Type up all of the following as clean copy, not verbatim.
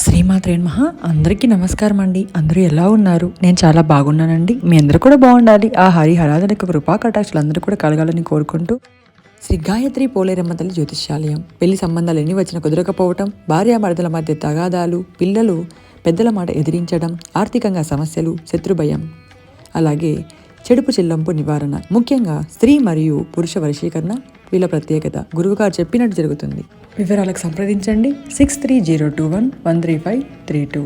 శ్రీమాత్రే నమః. అందరికీ నమస్కారం అండి. అందరూ ఎలా ఉన్నారు? నేను చాలా బాగున్నానండి. మీ అందరూ కూడా బాగుండాలి. ఆ హరిహరాధన యొక్క కృపా కటాక్షలు అందరూ కూడా కలగాలని కోరుకుంటూ, శ్రీ గాయత్రి పోలేరమ్మ తల్లి జ్యోతిష్యాలయం. పెళ్లి సంబంధాలు ఎన్ని వచ్చినా కుదరకపోవటం, భార్యాభర్తల మధ్య తగాదాలు, పిల్లలు పెద్దల మాట ఎదిరించడం, ఆర్థికంగా సమస్యలు, శత్రుభయం, అలాగే చెడుపు చెల్లంపు నివారణ, ముఖ్యంగా స్త్రీ మరియు పురుష వశీకరణ వీళ్ళ ప్రత్యేకత గురువుగారు చెప్పినట్టు జరుగుతుంది. వివరాలకు సంప్రదించండి 6302113532.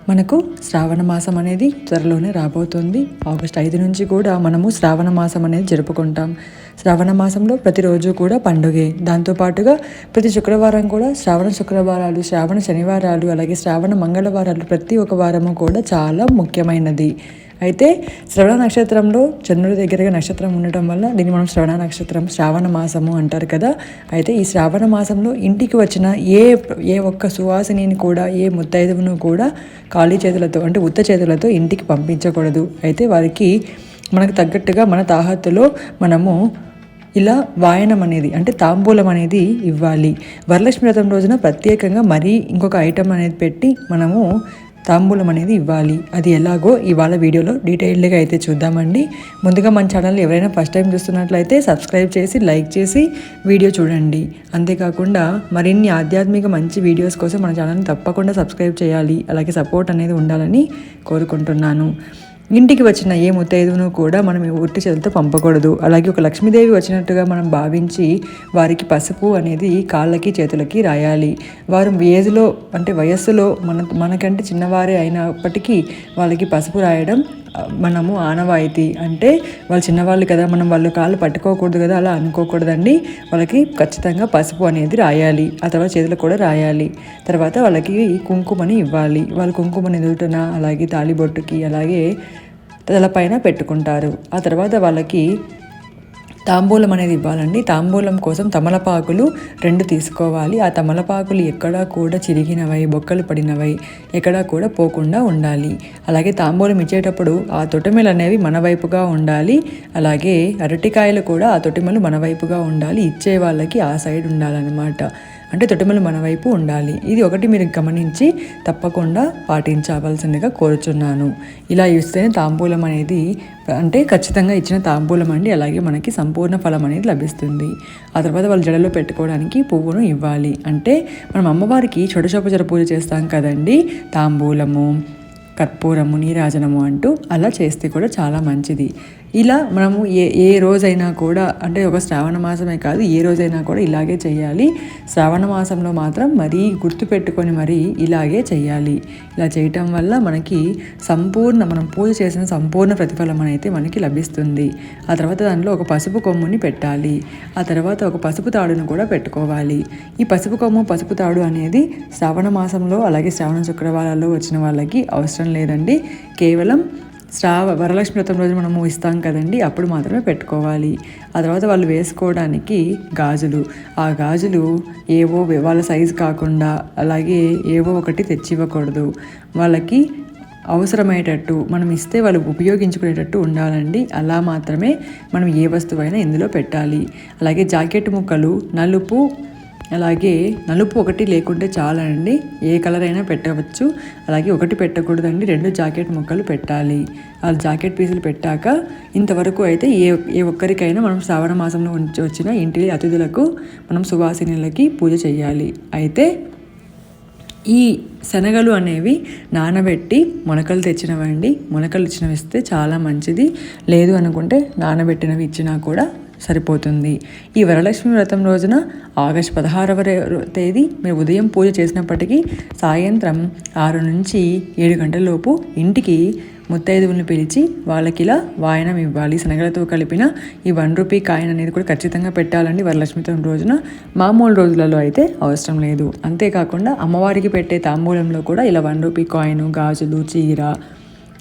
మనకు శ్రావణ మాసం అనేది త్వరలోనే రాబోతుంది. ఆగస్టు 5 నుంచి కూడా మనము శ్రావణ మాసం అనేది జరుపుకుంటాం. శ్రావణ మాసంలో ప్రతిరోజు కూడా పండుగే. దాంతోపాటుగా ప్రతి శుక్రవారం కూడా శ్రావణ శుక్రవారాలు, శ్రావణ శనివారాలు, అలాగే శ్రావణ మంగళవారాలు ప్రతి ఒక్క వారము కూడా చాలా ముఖ్యమైనది. అయితే శ్రవణ నక్షత్రంలో చంద్రుడి దగ్గరగా నక్షత్రం ఉండటం వల్ల దీన్ని మనం శ్రవణ నక్షత్రం, శ్రావణ మాసము అంటారు కదా. అయితే ఈ శ్రావణ మాసంలో ఇంటికి వచ్చిన ఏ ఒక్క సువాసినిని కూడా, ఏ ముత్తైదువును కూడా ఖాళీ చేతులతో అంటే ఉత్త చేతులతో ఇంటికి పంపించకూడదు. అయితే వారికి మనకు తగ్గట్టుగా మన తాహత్తులో మనము ఇలా వాయనం అనేది అంటే తాంబూలం అనేది ఇవ్వాలి. వరలక్ష్మి వ్రతం రోజున ప్రత్యేకంగా మరీ ఇంకొక ఐటెం అనేది పెట్టి మనము తాంబూలం అనేది ఇవ్వాలి. అది ఎలాగో ఇవాళ వీడియోలో డీటెయిల్డ్గా అయితే చూద్దామండి. ముందుగా మన ఛానల్ని ఎవరైనా ఫస్ట్ టైం చూస్తున్నట్లయితే సబ్స్క్రైబ్ చేసి, లైక్ చేసి వీడియో చూడండి. అంతేకాకుండా మరిన్ని ఆధ్యాత్మిక మంచి వీడియోస్ కోసం మన ఛానల్ని తప్పకుండా సబ్స్క్రైబ్ చేయాలి. అలాగే సపోర్ట్ అనేది ఉండాలని కోరుకుంటున్నాను. ఇంటికి వచ్చిన ఏ ముత్తైదువును కూడా మనం ఉట్టి చేతులతో పంపకూడదు. అలాగే ఒక లక్ష్మీదేవి వచ్చినట్టుగా మనం భావించి వారికి పసుపు అనేది కాళ్ళకి చేతులకి రాయాలి. వారు ఏజ్లో అంటే వయస్సులో మనకంటే చిన్నవారే అయినప్పటికీ వాళ్ళకి పసుపు రాయడం మనము ఆనవాయితీ. అంటే వాళ్ళు చిన్నవాళ్ళు కదా, మనం వాళ్ళు కాళ్ళు పట్టుకోకూడదు కదా, అలా అనుకోకూడదండి. వాళ్ళకి ఖచ్చితంగా పసుపు అనేది రాయాలి. ఆ తర్వాత చేతులకు కూడా రాయాలి. తర్వాత వాళ్ళకి కుంకుమని ఇవ్వాలి. వాళ్ళు కుంకుమని ఎదుటన, అలాగే తాళిబొట్టుకి, అలాగే తలపైన పెట్టుకుంటారు. ఆ తర్వాత వాళ్ళకి తాంబూలం అనేది ఇవ్వాలండి. తాంబూలం కోసం తమలపాకులు 2 తీసుకోవాలి. ఆ తమలపాకులు ఎక్కడా కూడా చిరిగినవై, బొక్కలు పడినవై ఎక్కడా కూడా పోకుండా ఉండాలి. అలాగే తాంబూలం ఇచ్చేటప్పుడు ఆ తొటిమెలు అనేవి మన వైపుగా ఉండాలి. అలాగే అరటికాయలు కూడా ఆ తొటిమెలు మన వైపుగా ఉండాలి. ఇచ్చే వాళ్ళకి ఆ సైడ్ ఉండాలన్నమాట. అంటే తొటిమెలు మన వైపు ఉండాలి. ఇది ఒకటి మీరు గమనించి తప్పకుండా పాటించవలసిందిగా కోరుచున్నాను. ఇలా ఇస్తేనే తాంబూలం అనేది అంటే ఖచ్చితంగా ఇచ్చిన తాంబూలం అండి. అలాగే మనకి సంపూర్ణ ఫలం అనేది లభిస్తుంది. ఆ తర్వాత వాళ్ళు జడలో పెట్టుకోవడానికి పువ్వును ఇవ్వాలి. అంటే మనం అమ్మవారికి షోడశోపచార పూజ చేస్తాం కదండి. తాంబూలము, కర్పూరము, నీరాజనము అంటూ అలా చేస్తే కూడా చాలా మంచిది. ఇలా మనము ఏ రోజైనా కూడా అంటే ఒక శ్రావణ మాసమే కాదు, ఏ రోజైనా కూడా ఇలాగే చేయాలి. శ్రావణ మాసంలో మాత్రం మరీ గుర్తుపెట్టుకొని మరీ ఇలాగే చేయాలి. ఇలా చేయటం వల్ల మనకి మనం పూజ చేసిన సంపూర్ణ ప్రతిఫలం అయితే మనకి లభిస్తుంది. ఆ తర్వాత దాంట్లో ఒక పసుపు కొమ్ముని పెట్టాలి. ఆ తర్వాత ఒక పసుపు తాడును కూడా పెట్టుకోవాలి. ఈ పసుపు కొమ్ము, పసుపు తాడు అనేది శ్రావణ మాసంలో అలాగే శ్రావణ శుక్రవారాల్లో వచ్చిన వాళ్ళకి అవసరం లేదండి. కేవలం వరలక్ష్మి వ్రతం రోజు మనము ఇస్తాం కదండి, అప్పుడు మాత్రమే పెట్టుకోవాలి. ఆ తర్వాత వాళ్ళు వేసుకోవడానికి గాజులు, ఆ గాజులు ఏవో వాళ్ళ సైజు కాకుండా అలాగే ఏవో ఒకటి తెచ్చివ్వకూడదు. వాళ్ళకి అవసరమయ్యేటట్టు మనం ఇస్తే వాళ్ళు ఉపయోగించుకునేటట్టు ఉండాలండి. అలా మాత్రమే మనం ఏ వస్తువైనా ఇందులో పెట్టాలి. అలాగే జాకెట్ ముక్కలు నలుపు, అలాగే నలుపు ఒకటి లేకుంటే చాలండి. ఏ కలర్ అయినా పెట్టవచ్చు. అలాగే ఒకటి పెట్టకూడదండి, 2 జాకెట్ ముక్కలు పెట్టాలి. ఆ జాకెట్ పీసులు పెట్టాక ఇంతవరకు అయితే ఏ ఒక్కరికైనా మనం శ్రావణ మాసంలో వచ్చిన ఇంటి అతిథులకు మనం సువాసినులకి పూజ చేయాలి. అయితే ఈ శనగలు అనేవి నానబెట్టి మొలకలు తెచ్చినవండి. మొలకలు ఇచ్చినవి ఇస్తే చాలా మంచిది. లేదు అనుకుంటే నానబెట్టినవి ఇచ్చినా కూడా సరిపోతుంది. ఈ వరలక్ష్మి వ్రతం రోజున ఆగస్టు 16వ తేదీ మీరు ఉదయం పూజ చేసినప్పటికీ సాయంత్రం 6 నుంచి 7 గంటల లోపు ఇంటికి ముత్తైదువులను పిలిచి వాళ్ళకి ఇలా వాయనం ఇవ్వాలి. శనగలతో కలిపిన ఈ 1 రూపీ కాయిన్ అనేది కూడా ఖచ్చితంగా పెట్టాలండి వరలక్ష్మి వ్రతం రోజున. మామూలు రోజులలో అయితే అవసరం లేదు. అంతేకాకుండా అమ్మవారికి పెట్టే తాంబూలంలో కూడా ఇలా 1 రూపీ కాయిన్, గాజులు, చీర,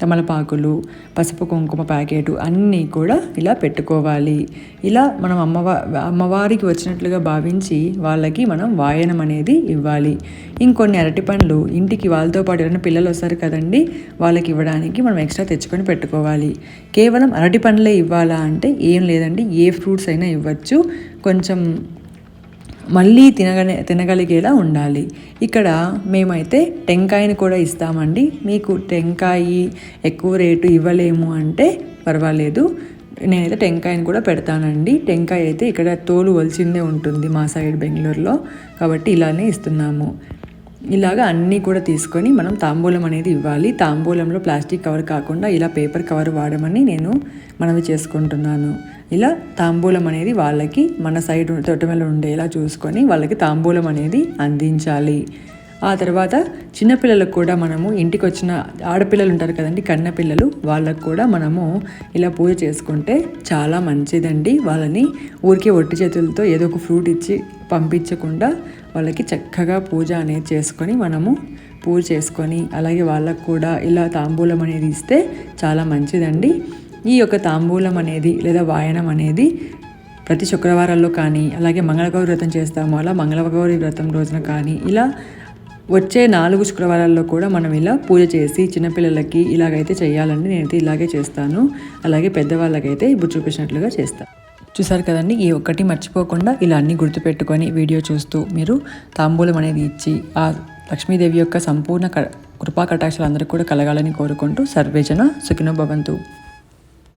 తమలపాకులు, పసుపు కుంకుమ ప్యాకెట్ అన్నీ కూడా ఇలా పెట్టుకోవాలి. ఇలా మనం అమ్మవారికి వచ్చినట్లుగా భావించి వాళ్ళకి మనం వాయనం అనేది ఇవ్వాలి. ఇంకొన్ని అరటి పండ్లు ఇంటికి వాళ్ళతో పాటు ఎవరైనా పిల్లలు వస్తారు కదండి, వాళ్ళకి ఇవ్వడానికి మనం ఎక్స్ట్రా తెచ్చుకొని పెట్టుకోవాలి. కేవలం అరటి పండ్లే ఇవ్వాలా అంటే ఏం లేదండి, ఏ ఫ్రూట్స్ అయినా ఇవ్వచ్చు. కొంచెం మళ్ళీ తినగలిగేలా ఉండాలి. ఇక్కడ మేమైతే టెంకాయని కూడా ఇస్తామండి. మీకు టెంకాయ ఎక్కువ రేటు ఇవ్వలేము అంటే పర్వాలేదు, నేనైతే టెంకాయని కూడా పెడతానండి. టెంకాయ అయితే ఇక్కడ తోలు వలిసిందే ఉంటుంది మా సైడ్ బెంగళూరులో, కాబట్టి ఇలానే ఇస్తున్నాము. ఇలాగా అన్నీ కూడా తీసుకొని మనం తాంబూలం అనేది ఇవ్వాలి. తాంబూలంలో ప్లాస్టిక్ కవర్ కాకుండా ఇలా పేపర్ కవర్ వాడమని నేను మనవి చేసుకుంటున్నాను. ఇలా తాంబూలం అనేది వాళ్ళకి మన సైడ్ తొట్టెమల ఉండేలా చూసుకొని వాళ్ళకి తాంబూలం అనేది అందించాలి. ఆ తర్వాత చిన్నపిల్లలకు కూడా మనము ఇంటికి వచ్చిన ఆడపిల్లలు ఉంటారు కదండి, కన్నపిల్లలు, వాళ్ళకు కూడా మనము ఇలా పూజ చేసుకుంటే చాలా మంచిదండి. వాళ్ళని ఊరికే ఒట్టి చేతులతో ఏదో ఒక ఫ్రూట్ ఇచ్చి పంపించకుండా వాళ్ళకి చక్కగా పూజ అనేది చేసుకొని మనము పూజ చేసుకొని అలాగే వాళ్ళకు కూడా ఇలా తాంబూలం అనేది ఇస్తే చాలా మంచిదండి. ఈ యొక్క తాంబూలం అనేది లేదా వాయనం అనేది ప్రతి శుక్రవారాల్లో కానీ అలాగే మంగళగౌరి వ్రతం చేస్తాము, అలా మంగళగౌరి వ్రతం రోజున కానీ ఇలా వచ్చే 4 శుక్రవారాల్లో కూడా మనం ఇలా పూజ చేసి చిన్నపిల్లలకి ఇలాగైతే చేయాలండి. నేనైతే ఇలాగే చేస్తాను. అలాగే పెద్దవాళ్ళకైతే ఇప్పుడు చూపించినట్లుగా చేస్తాను. చూసారు కదండి, ఈ ఒక్కటి మర్చిపోకుండా ఇలా అన్నీ గుర్తుపెట్టుకొని వీడియో చూస్తూ మీరు తాంబూలం అనేది ఇచ్చి ఆ లక్ష్మీదేవి యొక్క సంపూర్ణ కృపా కటాక్షాలు అందరికీ కూడా కలగాలని కోరుకుంటూ సర్వేజన సుఖినో భవంతు.